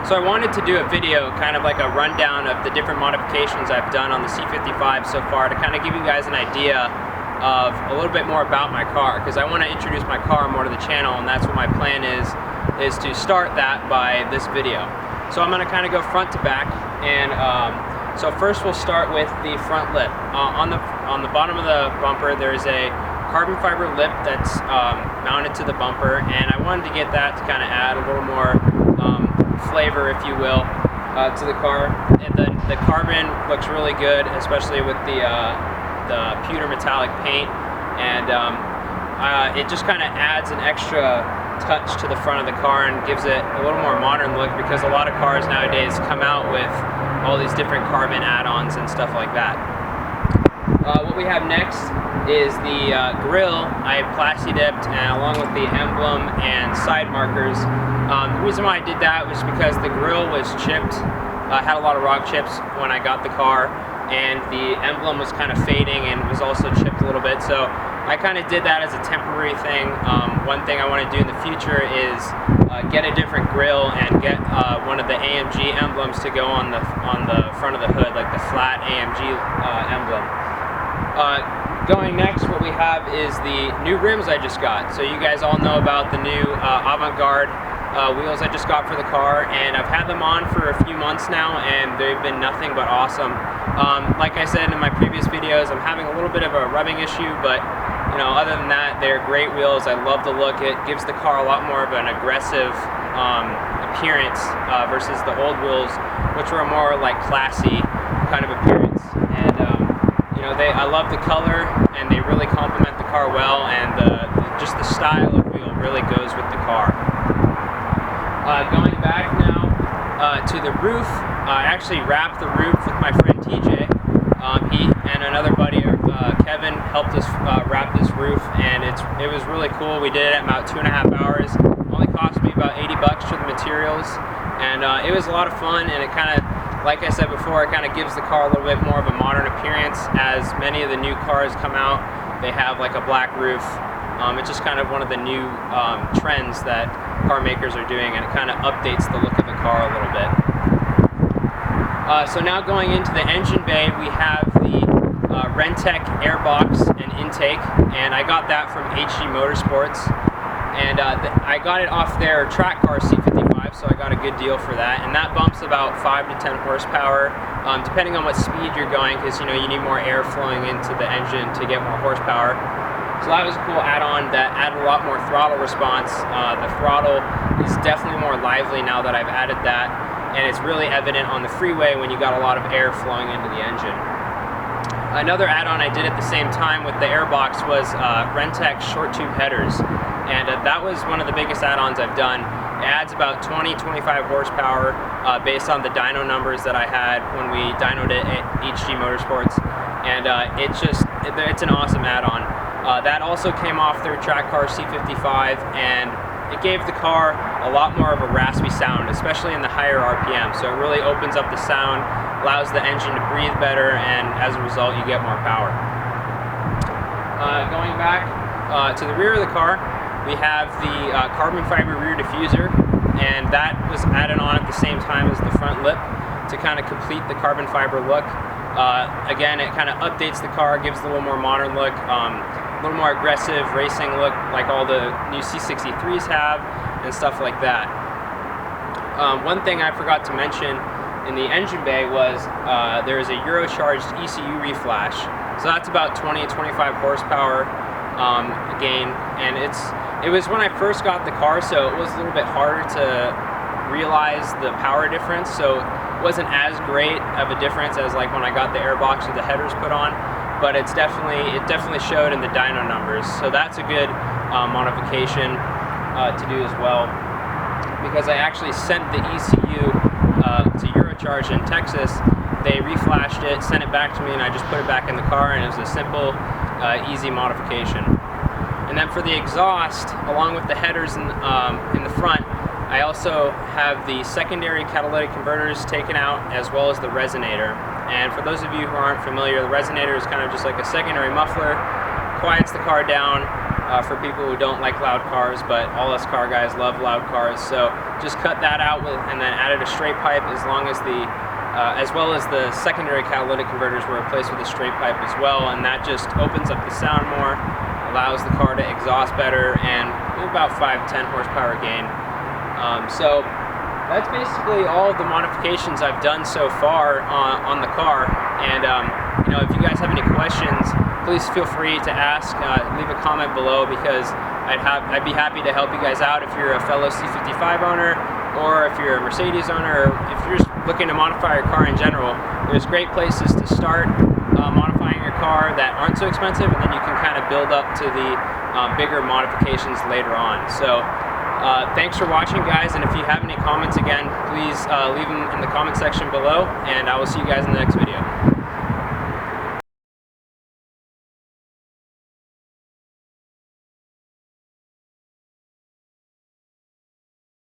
So I wanted to do a video, kind of like a rundown of the different modifications I've done on the C55 so far, to kind of give you guys an idea of a little bit more about my car, because I want to introduce my car more to the channel, and that's what my plan is to start that by this video. So I'm going to kind of go front to back, and so first we'll start with the front lip. On the bottom of the bumper there's a carbon fiber lip that's mounted to the bumper, and I wanted to get that to kind of add a little more flavor, if you will, to the car. And the carbon looks really good, especially with the pewter metallic paint, and it just kind of adds an extra touch to the front of the car and gives it a little more modern look, because a lot of cars nowadays come out with all these different carbon add-ons and stuff like that. What we have next is the grille. I plasti dipped, and along with the emblem and side markers. The reason why I did that was because the grille was chipped, had a lot of rock chips when I got the car, and the emblem was kind of fading and was also chipped a little bit. So I kind of did that as a temporary thing. One thing I want to do in the future is get a different grille and get one of the AMG emblems to go on the front of the hood, like the flat AMG emblem. Going next, what we have is the new rims I just got. So you guys all know about the new avant-garde wheels I just got for the car, and I've had them on for a few months now, and they've been nothing but awesome. Like I said in my previous videos, I'm having a little bit of a rubbing issue, but you know, other than that, they're great wheels. I love the look. It gives the car a lot more of an aggressive appearance versus the old wheels, which were more like classy kind of appearance. And you know, I love the color, and they really complement the car well, and just the style of wheel really goes with the car. Going back now to the roof, I actually wrapped the roof with my friend TJ. He and another buddy, Kevin, helped us wrap this roof, and it was really cool. We did it in about 2.5 hours. Only cost me about $80 for the materials, and it was a lot of fun. And it kind of, like I said before, it kind of gives the car a little bit more of a modern appearance. As many of the new cars come out, they have like a black roof. It's just kind of one of the new trends that car makers are doing, and it kind of updates the look of the car a little bit. So now going into the engine bay, we have the Rentec airbox and intake, and I got that from HG Motorsports, and I got it off their track car C55, so I got a good deal for that. And that bumps about 5 to 10 horsepower, depending on what speed you're going, because you know, you need more air flowing into the engine to get more horsepower. So that was a cool add-on that added a lot more throttle response. The throttle is definitely more lively now that I've added that, and it's really evident on the freeway when you got a lot of air flowing into the engine. Another add-on I did at the same time with the airbox was Rentec short tube headers, and that was one of the biggest add-ons I've done. It adds about 20-25 horsepower based on the dyno numbers that I had when we dynoed it at HG Motorsports, and it's an awesome add-on. That also came off their track car C55, and it gave the car a lot more of a raspy sound, especially in the higher RPM. So it really opens up the sound, allows the engine to breathe better, and as a result you get more power. Going back to the rear of the car, we have the carbon fiber rear diffuser, and that was added on at the same time as the front lip to kind of complete the carbon fiber look. Again, it kind of updates the car, gives it a little more modern look, a little more aggressive racing look like all the new C63s have and stuff like that. One thing I forgot to mention in the engine bay was there is a Eurocharged ECU reflash. So that's about 20-25 horsepower gain, and it was when I first got the car, so it was a little bit harder to realize the power difference. So it wasn't as great of a difference as like when I got the airbox with the headers put on, but it definitely showed in the dyno numbers. So that's a good modification to do as well, because I actually sent the ECU to Eurocharge in Texas. They reflashed it, sent it back to me, and I just put it back in the car, and it was a simple, easy modification. And then for the exhaust, along with the headers in the front, I also have the secondary catalytic converters taken out, as well as the resonator. And for those of you who aren't familiar, the resonator is kind of just like a secondary muffler, quiets the car down, for people who don't like loud cars, but all us car guys love loud cars. So just cut that out and then added a straight pipe, as well as the secondary catalytic converters were replaced with a straight pipe as well, and that just opens up the sound more, allows the car to exhaust better, and about 5-10 horsepower gain. So that's basically all of the modifications I've done so far on the car. And you know, if you guys have any questions, please feel free to ask. Leave a comment below, because I'd be happy to help you guys out if you're a fellow C55 owner, or if you're a Mercedes owner, or if you're just looking to modify your car in general. There's great places to start modifying your car that aren't so expensive, and then you can kind of build up to the bigger modifications later on. So thanks for watching, guys, and if you have any comments, again, please leave them in the comment section below, and I will see you guys in the next video.